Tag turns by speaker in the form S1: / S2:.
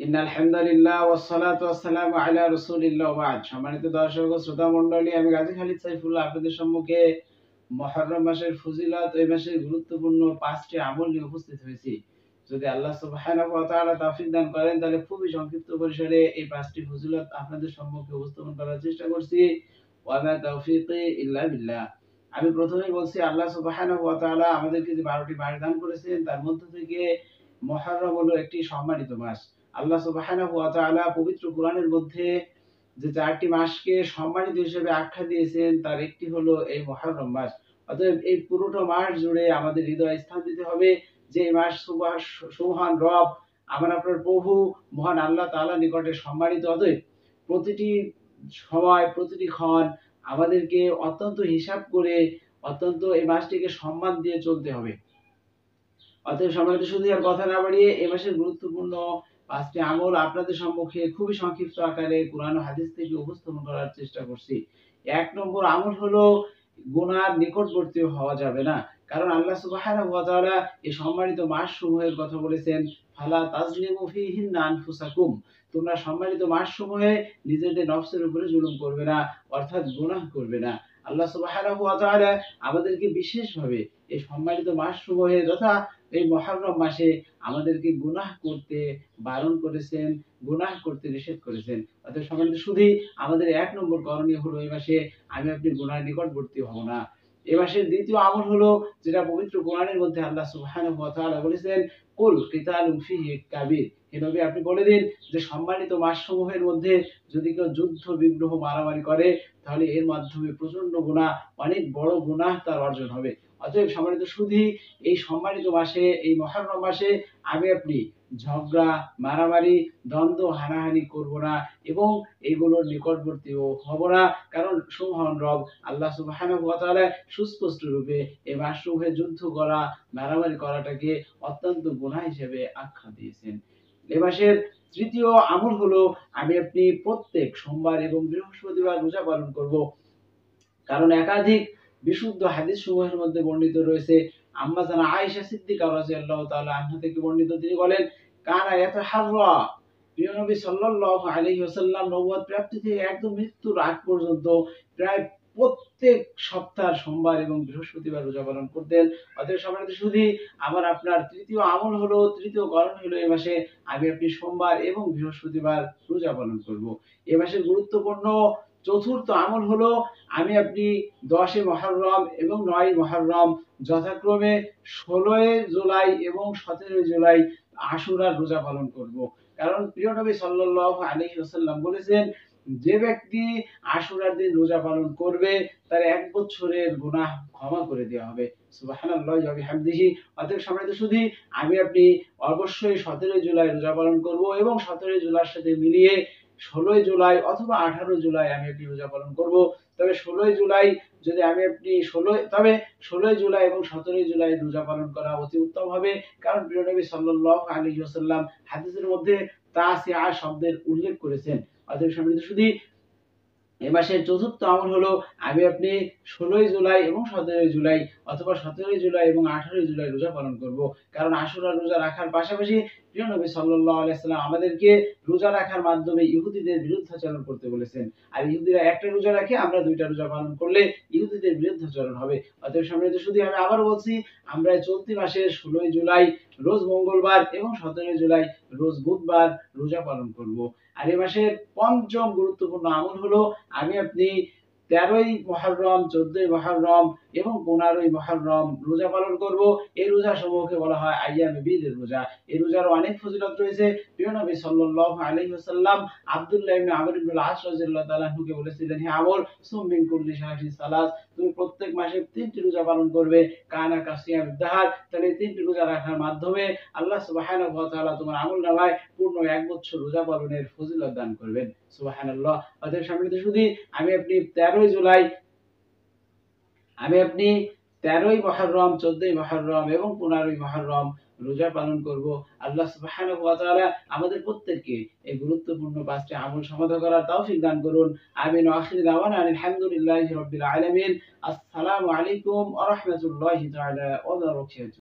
S1: ইন্নাল হামদুলিল্লাহ ওয়াস সালাতু ওয়াস সালামু আলা রাসূলিল্লাহ ওয়া বা'দ। সম্মানিত দর্শক ও শ্রোতা মণ্ডলী, আমি গাজী খালিদ সাইফুল্লাহ আপনাদের সম্মুখে মুহররম মাসের ফজিলত, এই মাসের গুরুত্বপূর্ণ 5টি আমল নিয়ে উপস্থিত হয়েছি। যদি আল্লাহ সুবহানাহু ওয়া তাআলা তৌফিক দান করেন তাহলে খুবই সংক্ষিপ্ত পরিসরে এই 5টি ফজিলত আপনাদের সম্মুখে উপস্থাপন করার চেষ্টা করছি। ওয়া মা তাওফীকি ইল্লা বিল্লাহ। আমি প্রথমেই বলছি, আল্লাহ সুবহানাহু ওয়া তাআলা আমাদেরকে যে 12টি মাস দান করেছেন তার মধ্য থেকে মুহররম হলো একটি সম্মানিত মাস। আল্লাহ সুবহানাহু ওয়া তাআলা পবিত্র কোরআনের মধ্যে যে 4টি মাসকে সম্মানিত হিসেবে আখ্যা দিয়েছেন তার একটি হলো এই মুহররম মাস। অতএব এই পুরোটা মাস জুড়ে আমাদের হৃদয়ে স্থান দিতে হবে যে এই মাস সুবহান রব, আমার আপনার প্রভু মহান আল্লাহ তাআলার নিকটে সম্মানিত। অতএব প্রতিটি সময়, প্রতিটি ক্ষণ আমাদেরকে অত্যন্ত হিসাব করে, অত্যন্ত এই মাসটিকে সম্মান দিয়ে চলতে হবে। অতএব সম্মানিত সুধী, আর কথা না বাড়িয়ে এ মাসের গুরুত্বপূর্ণ 5টি আমল আপনাদের সম্মুখে খুবই সংক্ষিপ্ত আকারে কুরআন ও হাদিস থেকে উপস্থাপন করার চেষ্টা করছি। 1 নম্বর আমল হলো গুনার নিকটবর্তী হওয়া যাবে না। কারণ আল্লাহ সুবহানাহু ওয়া তাআলা এই সম্মানিত মাসসমূহের কথা বলেছেন, ফালা তাজলিমু ফীহিন্না আনফুসাকুম। তোমরা সম্মানিত মাসসমূহে নিজেদের নফসের উপরে জুলুম করবে না, অর্থাৎ গুনাহ করবে না। আল্লাহ সুবহানাহু ওয়া তাআলা আমাদেরকে বিশেষভাবে এই সম্মানিত মাসসমূহে যথা এই মুহররম মাসে আমাদেরকে গুনাহ করতে বারণ করেছেন, গুনাহ করতে নিষেধ করেছেন। অর্থাৎ সম্মানিত সুধী, আমাদের 1 নম্বর করণীয় হলো এই মাসে আমি আপনি গুনাহের নিকটবর্তী হব না। এই মাসের দ্বিতীয় আমল হলো যেটা পবিত্র কোরআনের মধ্যে আল্লাহ সুবহানাহু ওয়া তাআলা বলেছেন, কুল কিতালুন ফীহি কাবীর। হে নবী, আপনি বলে দিন যে সম্মানিত মাসসমূহের মধ্যে যদি কেউ যুদ্ধ বিগ্রহ মারামারি করে তাহলে এর মাধ্যমে প্রচন্ড গুনাহ, অনেক বড় গুনাহ তার অর্জন হবে। অতএব সম্মানিত সুধী, এই সম্মানিত মাসে, এই মুহররম মাসে আমি আপনি ঝগড়া, মারামারি, দ্বন্দ্ব, হানাহানি করব না এবং এগুলোর নিকটবর্তীও হব না। কারণ সুবহান রব আল্লাহ সুবহানাহু ওয়া তাআলা সুস্পষ্ট রূপে এই মাসসমূহে যুদ্ধ করা, মারামারি করাটাকে অত্যন্ত গুনাহ হিসেবে আখ্যা দিয়েছেন। এ মাসের তৃতীয় আমল হলো আমি আপনি প্রত্যেক সোমবার এবং বৃহস্পতিবার রোজা পালন করব। কারণ একাধিক বিশুদ্ধ হাদিস সমূহের মধ্যে বর্ণিত রয়েছে, আম্মা জানা আয়েশা সিদ্দিকা রাদিয়াল্লাহু তাআলা আনহা থেকে বর্ণিত, তিনি বলেন, কানা ইয়াতাহাররা, প্রিয় নবী সাল্লাল্লাহু আলাইহি ওয়াসাল্লাম নবুয়ত প্রাপ্তি থেকে একদম মৃত্যুর আগ পর্যন্ত প্রায় প্রত্যেক সপ্তাহ সোমবার এবং বৃহস্পতিবার রোজা পালন করতেন। অতএব সম্মানিত সুধী, আমার আপনার তৃতীয় আমল হলো, তৃতীয় করণ হলো এই মাসে আমি আপনি সোমবার এবং বৃহস্পতিবার রোজা পালন করব। এই মাসের গুরুত্বপূর্ণ চতুর্থ আমল হলো আমি আপনি 10 মুহররম এবং 9 মুহররম যথাক্রমে 16 জুলাই এবং 17 জুলাই আশুরার রোজা পালন করব। কারণ প্রিয় নবী সাল্লাল্লাহু আলাইহি ওয়াসাল্লাম বলেছেন, যে ব্যক্তি আশুরার দিন রোজা পালন করবে তার 1 বছরের গুনাহ ক্ষমা করে দেওয়া হবে। সুবহানাল্লাহি ওয়া বিহামদিহি। অতএব সম্মানিত সুধী, আমি আপনি অবশ্যই 17 জুলাই রোজা পালন করব এবং 17 জুলাইয়ের সাথে মিলিয়ে 16 জুলাই অথবা 18 জুলাই আমি আপনি রোজা পালন করব। তবে 16 জুলাই যদি আমি আপনি 16 জুলাই এবং 17 জুলাই রোজা পালন করা অতি উত্তম হবে। কারণ প্রিয় নবী সাল্লাল্লাহু আলাইহি ওয়াসাল্লাম হাদিসের মধ্যে তাসিআ শব্দের উল্লেখ করেছেন। অতএব সম্মানিত সুধী, এ মাসের চতুর্থ আমল হলো আমি আপনি 16 জুলাই এবং 17 জুলাই অথবা 17 জুলাই এবং 18 জুলাই রোজা পালন করব। কারণ আশুরা রোজা রাখার পাশাপাশি প্রিয় নবী সাল্লাল্লাহু আলাইহি ওয়াসাল্লাম আমাদেরকে রোজা রাখার মাধ্যমে ইহুদিদের বিরুদ্ধাচরণ করতে বলেছেন। আর ইহুদিরা একটা রোজা রাখে, আমরা দুইটা রোজা পালন করলে ইহুদিদের বিরুদ্ধাচরণ হবে। অতএব সম্মানিত সুধী, আমি আবারও বলছি, আমরা চলতি মাসের 16 জুলাই রোজ মঙ্গলবার এবং 17 জুলাই রোজ বুধবার রোজা পালন করব। আর এই মাসের পঞ্চম গুরুত্বপূর্ণ আমল হলো আমি আপনি 13ই মুহররম, 14ই মুহররম এবং 15ই মুহররম রোজা পালন করব। এই রোজা সমূহকে বলা হয় আইয়ামে বীদের রোজা। এই রোজার অনেক ফজিলত রয়েছে। প্রিয় নবী সাল্লাল্লাহু আলাইহি ওয়াসাল্লাম আব্দুল্লাহ ইবনে আমর ইবনে আল-আস রাদিয়াল্লাহু তাআলা আনহুকে বলেছিলেন, হে আমর, সুম মিন কুল্লি শাহরিন সালাস, তুমি প্রত্যেক মাসে 3টি রোজা পালন করবে। কানা কাসিয়ামিদ দাহার, তাহলে 3টি রোজা রাখার মাধ্যমে আল্লাহ সুবহানাহু ওয়া তাআলা তোমার আমলনামায় পূর্ণ 1 বছর রোজা পালনের ফজিলত দান করবেন। সুবহানাল্লাহ। অতএব সম্মানিত সুধী, আমি আপনি 13ই জুলাই, আমি আপনি 13ই মুহররম, 14ই মুহররম এবং 15ই মুহররম রোজা পালন করব। আল্লাহ সুবহানাহু ওয়া তাআলা আমাদের প্রত্যেককে এই গুরুত্বপূর্ণ 5টি আমল সমাধা করার তৌফিক দান করুন। আমিন। ওয়া আখিরু দাওয়ানা আলহামদুলিল্লাহি রাব্বিল আলামিন। আসসালামু আলাইকুম ওয়া রাহমাতুল্লাহি তাআলা ওয়া বারাকাতুহু।